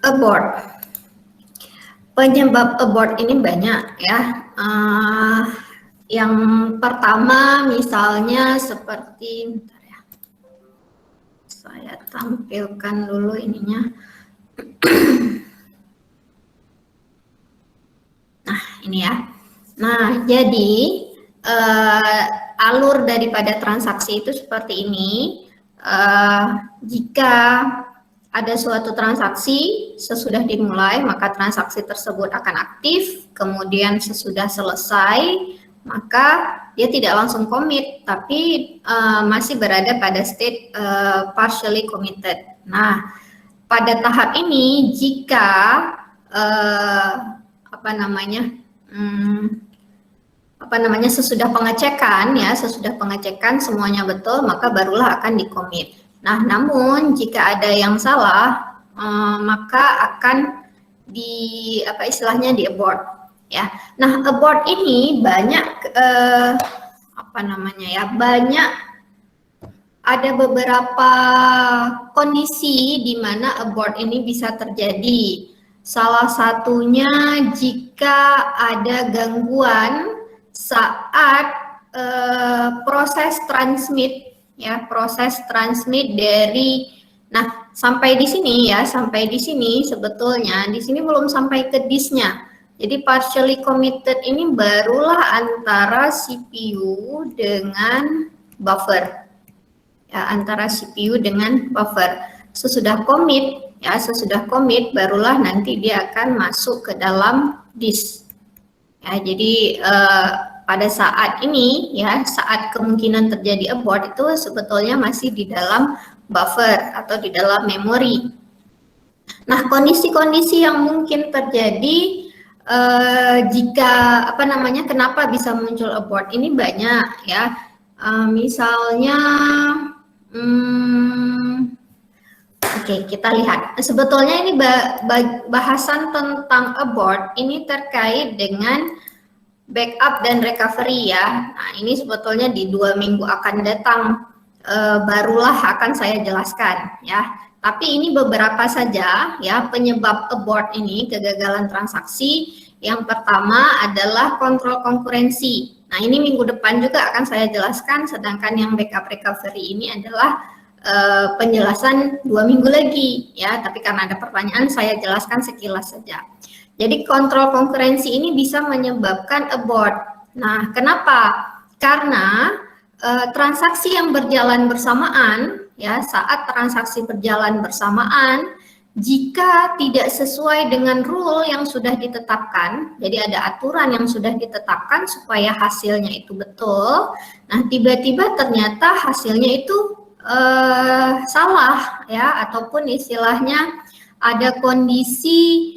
Abort. Penyebab abort ini banyak ya. Yang pertama misalnya seperti, bentar ya, saya tampilkan dulu ininya. Nah ini ya. Nah jadi alur daripada transaksi itu seperti ini. Jika ada suatu transaksi sesudah dimulai, maka transaksi tersebut akan aktif. Kemudian sesudah selesai, maka dia tidak langsung commit, tapi masih berada pada state partially committed. Nah, pada tahap ini jika sesudah pengecekan semuanya betul, maka barulah akan dikomit. Nah, namun jika ada yang salah, maka akan di abort ya. Nah, abort ini banyak banyak ada beberapa kondisi di mana abort ini bisa terjadi. Salah satunya jika ada gangguan saat proses transmit dari, nah sampai di sini sebetulnya di sini belum sampai ke disknya. Jadi partially committed ini barulah antara CPU dengan buffer. Ya, antara CPU dengan buffer. Sesudah commit barulah nanti dia akan masuk ke dalam disk. Ya, jadi pada saat ini ya, saat kemungkinan terjadi abort itu sebetulnya masih di dalam buffer atau di dalam memori. Nah, kondisi-kondisi yang mungkin terjadi jika kenapa bisa muncul abort ini banyak ya. Misalnya Oke, kita lihat. Sebetulnya ini bahasan tentang abort ini terkait dengan backup dan recovery ya. Nah, ini sebetulnya di 2 minggu akan datang barulah akan saya jelaskan ya. Tapi ini beberapa saja ya penyebab abort ini, kegagalan transaksi. Yang pertama adalah kontrol konkurensi. Nah, ini minggu depan juga akan saya jelaskan, sedangkan yang backup recovery ini adalah penjelasan 2 minggu lagi ya. Tapi karena ada pertanyaan, saya jelaskan sekilas saja. Jadi kontrol konkurensi ini bisa menyebabkan abort. Nah, kenapa? Karena transaksi yang berjalan bersamaan, ya, saat transaksi berjalan bersamaan, jika tidak sesuai dengan rule yang sudah ditetapkan, jadi ada aturan yang sudah ditetapkan supaya hasilnya itu betul. Nah, tiba-tiba ternyata hasilnya itu salah, ya, ataupun istilahnya ada kondisi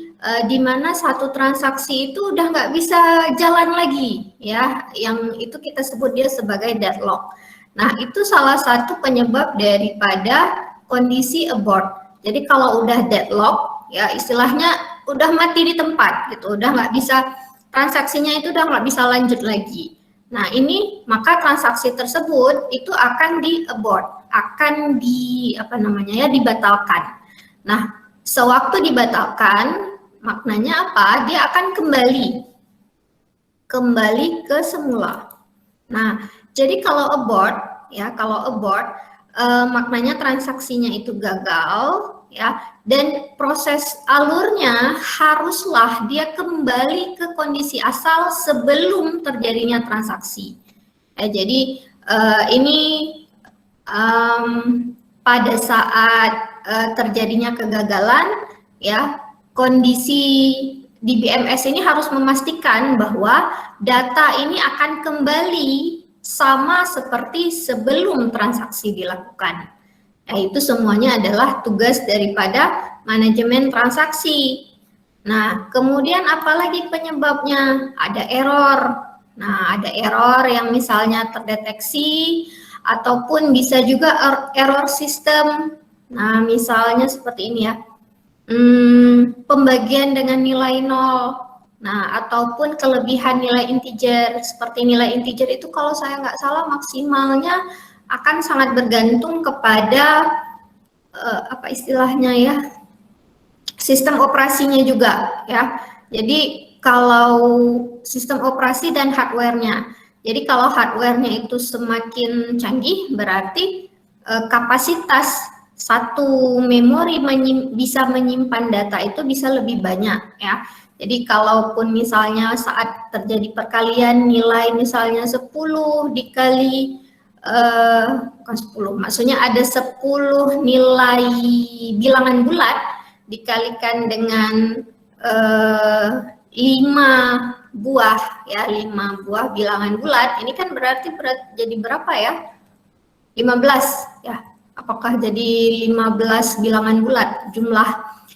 di mana satu transaksi itu udah nggak bisa jalan lagi, ya, yang itu kita sebut dia sebagai deadlock. Nah, itu salah satu penyebab daripada kondisi abort. Jadi kalau udah deadlock, ya istilahnya udah mati di tempat, gitu, udah nggak bisa, transaksinya itu udah nggak bisa lanjut lagi. Nah, ini maka transaksi tersebut itu akan di abort, akan dibatalkan. Nah, sewaktu dibatalkan, maknanya apa? Dia akan kembali ke semula. Nah, jadi kalau abort, maknanya transaksinya itu gagal, ya, dan proses alurnya haruslah dia kembali ke kondisi asal sebelum terjadinya transaksi. Jadi ini pada saat terjadinya kegagalan, ya, kondisi di BMS ini harus memastikan bahwa data ini akan kembali sama seperti sebelum transaksi dilakukan. Nah, itu semuanya adalah tugas daripada manajemen transaksi. Nah, kemudian apalagi penyebabnya? Ada error. Nah, ada error yang misalnya terdeteksi, ataupun bisa juga error sistem. Nah, misalnya seperti ini ya. Pembagian dengan nilai 0, nah, ataupun kelebihan nilai integer. Seperti nilai integer itu kalau saya nggak salah maksimalnya akan sangat bergantung kepada sistem operasinya juga ya. Jadi kalau sistem operasi dan hardware-nya. Jadi kalau hardware-nya itu semakin canggih berarti kapasitas satu memori bisa menyimpan data itu bisa lebih banyak ya. Jadi kalaupun misalnya saat terjadi perkalian nilai misalnya 10 dikali bukan 10, maksudnya ada 10 nilai bilangan bulat dikalikan dengan 5 buah ya, 5 buah bilangan bulat, ini kan berarti jadi berapa ya? 15 ya. Apakah jadi 15 bilangan bulat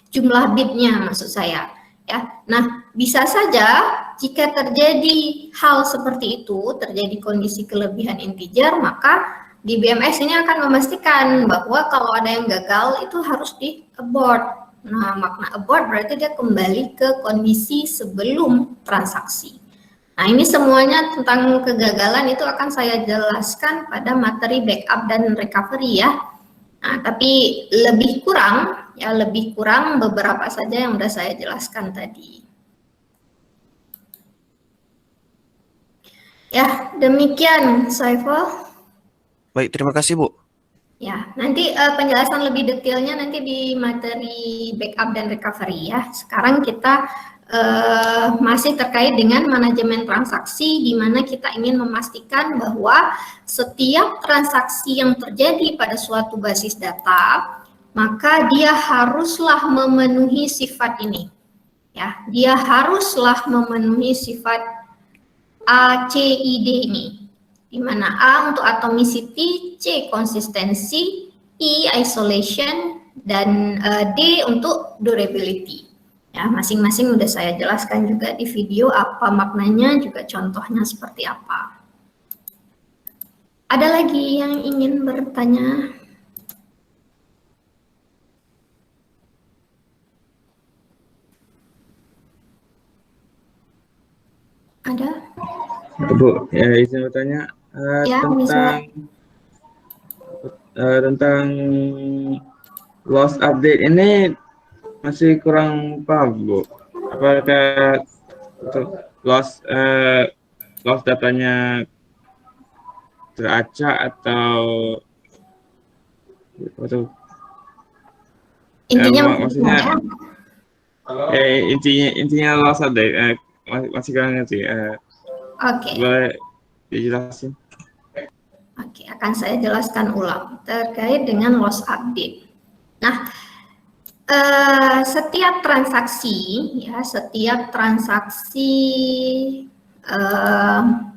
jumlah bitnya maksud saya ya. Nah, bisa saja jika terjadi hal seperti itu, terjadi kondisi kelebihan integer, maka di BMS ini akan memastikan bahwa kalau ada yang gagal itu harus di abort. Nah, makna abort berarti dia kembali ke kondisi sebelum transaksi. Nah, ini semuanya tentang kegagalan itu akan saya jelaskan pada materi backup dan recovery ya. Nah, tapi lebih kurang beberapa saja yang sudah saya jelaskan tadi. Ya, demikian Saiful. Baik, terima kasih Bu. Ya, nanti penjelasan lebih detailnya nanti di materi backup dan recovery ya. Sekarang kita masih terkait dengan manajemen transaksi, di mana kita ingin memastikan bahwa setiap transaksi yang terjadi pada suatu basis data, maka dia haruslah memenuhi sifat ini. Ya, dia haruslah memenuhi sifat ACID ini, di mana A untuk atomicity, C konsistensi, I isolation, dan D untuk durability. Ya, masing-masing udah saya jelaskan juga di video apa maknanya, juga contohnya seperti apa. Ada lagi yang ingin bertanya? Ada? Bu, ya, izin bertanya Ya, tentang loss update ini masih kurang paham, Bu. Apakah untuk loss datanya teracak atau intinya maksudnya intinya loss update masih kurang ngerti. Oke. Boleh dijelasin? Oke, akan saya jelaskan ulang terkait dengan loss update. Nah, setiap transaksi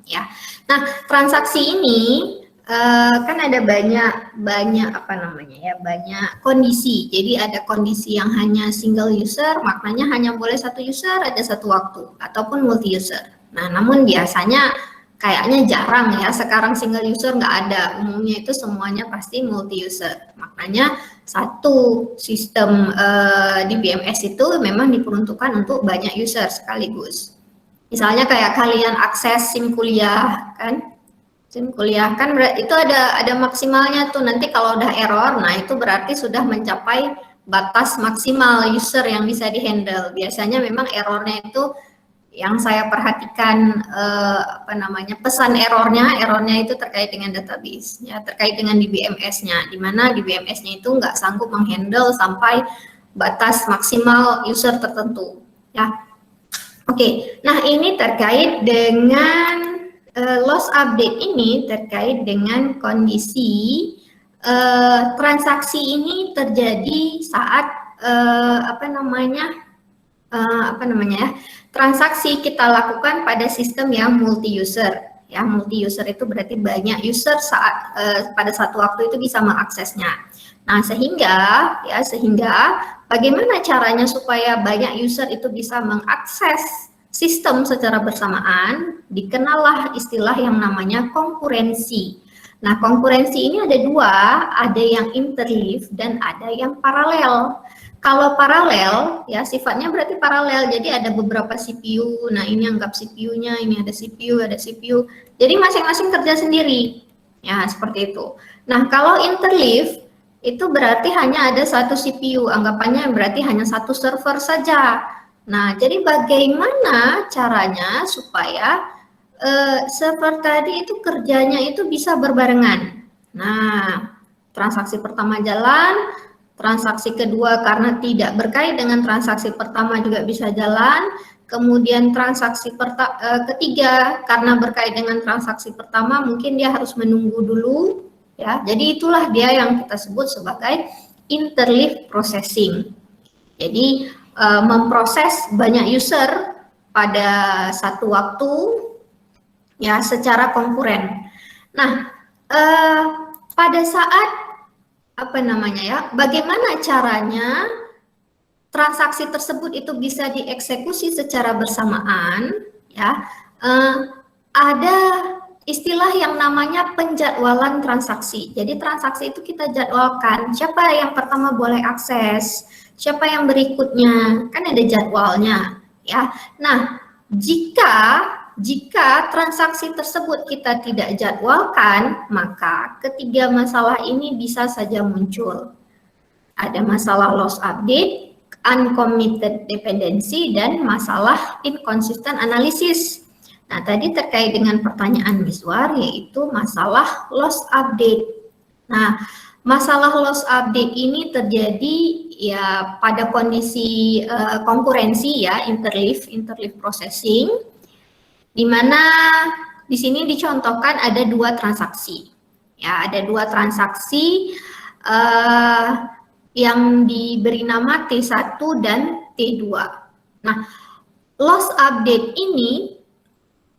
ya. Nah, transaksi ini kan ada banyak apa namanya ya, banyak kondisi. Jadi ada kondisi yang hanya single user, maknanya hanya boleh satu user ada satu waktu, ataupun multi user. Nah, namun biasanya kayaknya jarang ya, sekarang single user nggak ada, umumnya itu semuanya pasti multi user. Maknanya satu sistem di BMS itu memang diperuntukkan untuk banyak user sekaligus. Misalnya kayak kalian akses SIM kuliah kan, SIM kuliah kan itu ada maksimalnya tuh, nanti kalau udah error, nah itu berarti sudah mencapai batas maksimal user yang bisa dihandle. Biasanya memang errornya itu yang saya perhatikan pesan errornya itu terkait dengan database ya, terkait dengan di BMS-nya, di mana di BMS-nya itu nggak sanggup menghandle sampai batas maksimal user tertentu ya. Oke, nah ini terkait dengan loss update ini terkait dengan kondisi transaksi ini terjadi saat transaksi kita lakukan pada sistem yang multi user. Ya, multi user itu berarti banyak user saat pada satu waktu itu bisa mengaksesnya. Nah, sehingga bagaimana caranya supaya banyak user itu bisa mengakses sistem secara bersamaan? Dikenallah istilah yang namanya konkurensi. Nah, konkurensi ini ada dua, ada yang interleave dan ada yang paralel. Kalau paralel, ya sifatnya berarti paralel, jadi ada beberapa CPU, nah ini anggap CPU-nya, ini ada CPU, jadi masing-masing kerja sendiri, ya seperti itu. Nah, kalau interleave, itu berarti hanya ada satu CPU, anggapannya berarti hanya satu server saja. Nah, jadi bagaimana caranya supaya server tadi itu kerjanya itu bisa berbarengan. Nah, transaksi pertama jalan, transaksi kedua karena tidak berkait dengan transaksi pertama juga bisa jalan, kemudian transaksi ketiga karena berkait dengan transaksi pertama mungkin dia harus menunggu dulu, ya. Jadi itulah dia yang kita sebut sebagai interleaf processing. Jadi memproses banyak user pada satu waktu, ya, secara konkuren. Nah, pada saat bagaimana caranya transaksi tersebut itu bisa dieksekusi secara bersamaan, ya, ada istilah yang namanya penjadwalan transaksi. Jadi transaksi itu kita jadwalkan, siapa yang pertama boleh akses, siapa yang berikutnya, kan ada jadwalnya, ya. Nah, jika transaksi tersebut kita tidak jadwalkan, maka ketiga masalah ini bisa saja muncul. Ada masalah loss update, uncommitted dependency, dan masalah inconsistent analysis. Nah, tadi terkait dengan pertanyaan Miswar, yaitu masalah loss update. Nah, masalah loss update ini terjadi ya pada kondisi konkurensi, ya, interleaf processing, di mana di sini dicontohkan ada dua transaksi, ya, ada dua transaksi yang diberi nama T1 dan T2. Nah, loss update ini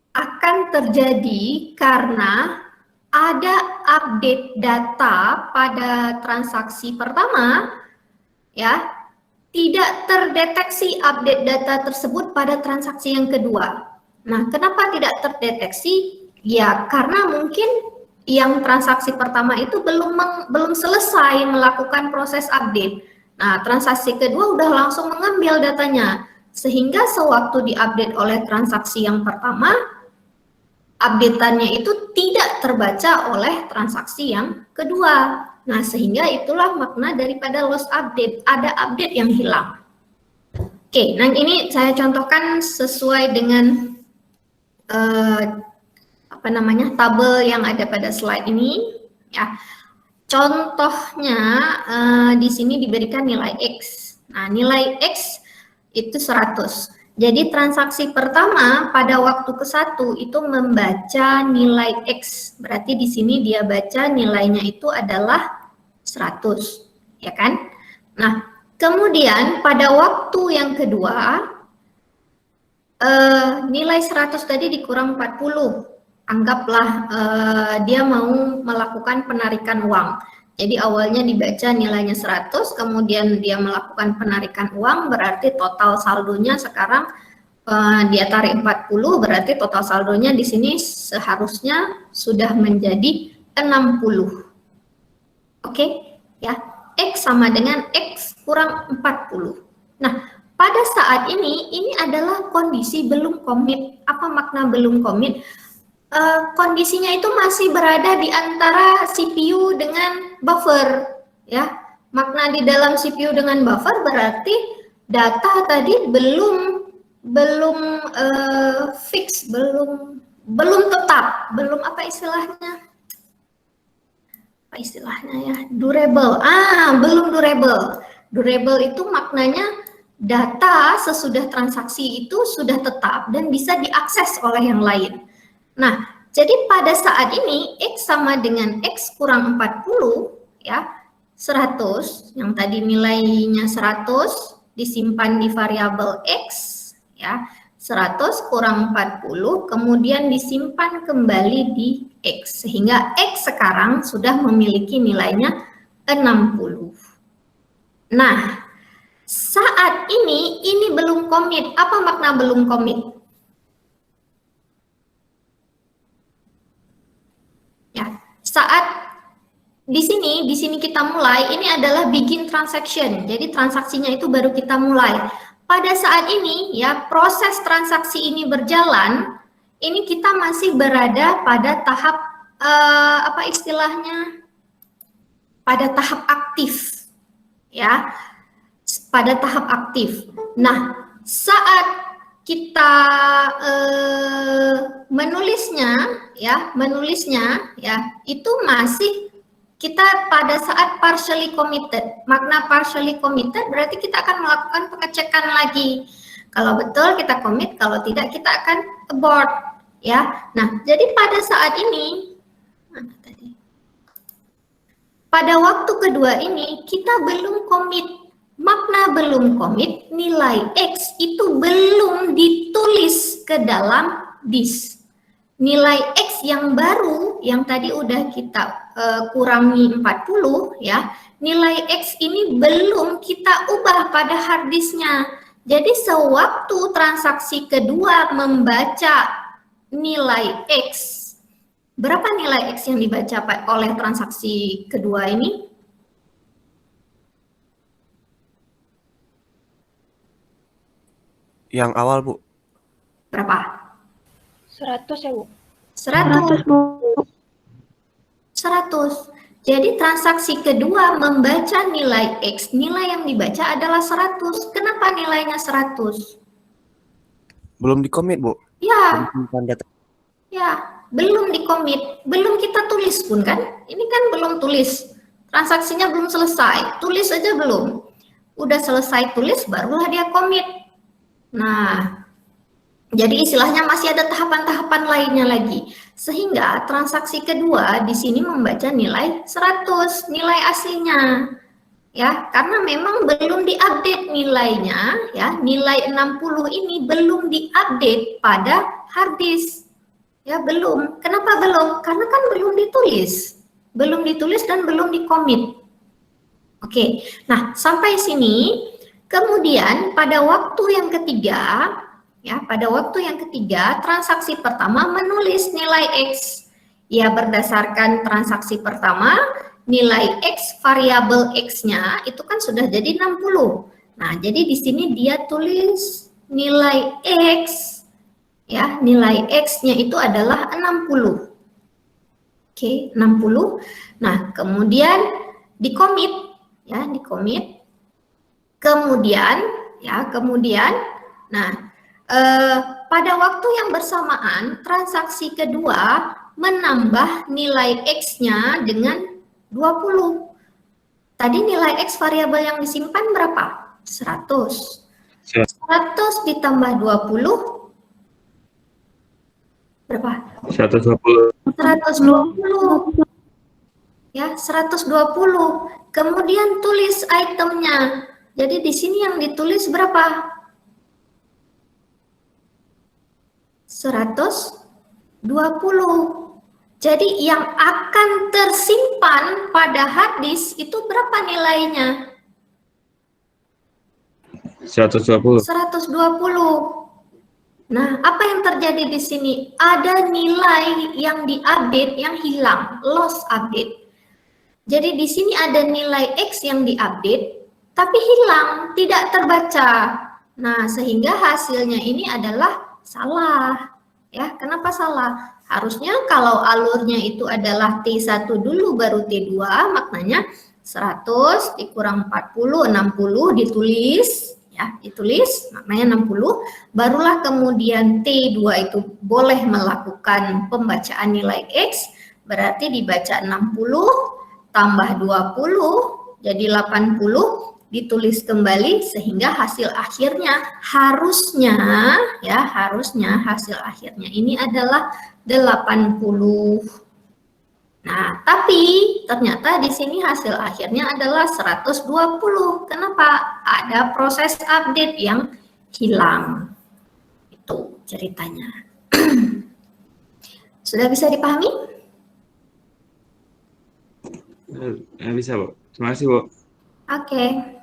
akan terjadi karena ada update data pada transaksi pertama, ya, tidak terdeteksi update data tersebut pada transaksi yang kedua. Nah, kenapa tidak terdeteksi? Ya, karena mungkin yang transaksi pertama itu belum selesai melakukan proses update. Nah, transaksi kedua udah langsung mengambil datanya, sehingga sewaktu diupdate oleh transaksi yang pertama, update-annya itu tidak terbaca oleh transaksi yang kedua. Nah, sehingga itulah makna daripada loss update, ada update yang hilang. Oke, nah ini saya contohkan sesuai dengan tabel yang ada pada slide ini, ya. Contohnya di sini diberikan nilai X. Nah, nilai X itu 100. Jadi transaksi pertama pada waktu ke-1 itu membaca nilai X. Berarti di sini dia baca nilainya itu adalah 100, ya kan? Nah, kemudian pada waktu yang kedua, nilai 100 tadi dikurang 40. Anggaplah dia mau melakukan penarikan uang. Jadi awalnya dibaca nilainya 100, kemudian dia melakukan penarikan uang, berarti total saldonya sekarang dia tarik 40, berarti total saldonya di sini seharusnya sudah menjadi 60. Oke, ya. X sama dengan X kurang 40. Nah, pada saat ini adalah kondisi belum komit. Apa makna belum komit? Kondisinya itu masih berada di antara CPU dengan buffer, ya. Makna di dalam CPU dengan buffer berarti data tadi belum fix, belum tetap, belum apa istilahnya ya, durable. Belum durable. Durable itu maknanya data sesudah transaksi itu sudah tetap dan bisa diakses oleh yang lain. Nah, jadi pada saat ini X sama dengan X kurang 40, ya, 100, yang tadi nilainya 100 disimpan di variabel X, ya, 100 kurang 40, kemudian disimpan kembali di X, sehingga X sekarang sudah memiliki nilainya 60. Nah, saat ini belum komit. Apa makna belum komit? Ya, saat di sini kita mulai, ini adalah begin transaction. Jadi transaksinya itu baru kita mulai. Pada saat ini, ya, proses transaksi ini berjalan, ini kita masih berada pada tahap apa istilahnya? pada tahap aktif, ya, pada tahap aktif. Nah, saat kita menulisnya, ya, itu masih kita pada saat partially committed. Makna partially committed berarti kita akan melakukan pengecekan lagi. Kalau betul kita commit, kalau tidak kita akan abort, ya. Nah, jadi pada saat ini, mana tadi? Pada waktu kedua ini kita belum komit. Makna belum komit, nilai X itu belum ditulis ke dalam disk. Nilai X yang baru, yang tadi udah kita kurangi 40, ya, nilai X ini belum kita ubah pada hard disknya. Jadi sewaktu transaksi kedua membaca nilai X, berapa nilai X yang dibaca oleh transaksi kedua ini? Yang awal, Bu. Berapa? 100 ya, Bu? 100. 100, Bu. 100. Jadi transaksi kedua membaca nilai X, nilai yang dibaca adalah 100. Kenapa nilainya 100? Belum dikomit, Bu. Ya, Belum simpan data. ya, belum dikomit, belum kita tulis pun kan? Ini kan belum tulis, transaksinya belum selesai, tulis aja belum. Udah selesai tulis, barulah dia komit. Nah, jadi istilahnya masih ada tahapan-tahapan lainnya lagi. Sehingga transaksi kedua di sini membaca nilai 100, nilai aslinya. Ya, karena memang belum diupdate nilainya, ya, nilai 60 ini belum diupdate pada hard disk. Ya, belum. Kenapa belum? Karena kan belum ditulis. Belum ditulis dan belum dikomit. Oke. Nah, sampai sini kemudian pada waktu yang ketiga, ya, pada waktu yang ketiga, transaksi pertama menulis nilai X. Ya, berdasarkan transaksi pertama, nilai X, variabel X-nya itu kan sudah jadi 60. Nah, jadi di sini dia tulis nilai X, ya, nilai X-nya itu adalah 60. Oke, 60. Nah, kemudian dikomit, ya, dikomit. Kemudian, nah, pada waktu yang bersamaan, transaksi kedua menambah nilai X-nya dengan 20. Tadi nilai X variabel yang disimpan berapa? 100. 100 ditambah 20, berapa? 120. 120. Ya, 120. Kemudian tulis itemnya. Jadi di sini yang ditulis berapa? 120. Jadi yang akan tersimpan pada hard disk itu berapa nilainya? 120. 120. Nah, apa yang terjadi di sini? Ada nilai yang diupdate yang hilang, lost update. Jadi di sini ada nilai X yang diupdate tapi hilang, tidak terbaca. Nah, sehingga hasilnya ini adalah salah. Ya, kenapa salah? Harusnya kalau alurnya itu adalah T1 dulu baru T2, maknanya 100 dikurang 40, 60 ditulis, ya, ditulis, maknanya 60, barulah kemudian T2 itu boleh melakukan pembacaan nilai X, berarti dibaca 60 tambah 20 jadi 80, ditulis kembali sehingga hasil akhirnya harusnya, ya, harusnya hasil akhirnya ini adalah 80. Nah, tapi ternyata di sini hasil akhirnya adalah 120. Kenapa? Ada proses update yang hilang. Itu ceritanya. Sudah bisa dipahami? Bisa, Bu. Terima kasih, Bu. Oke.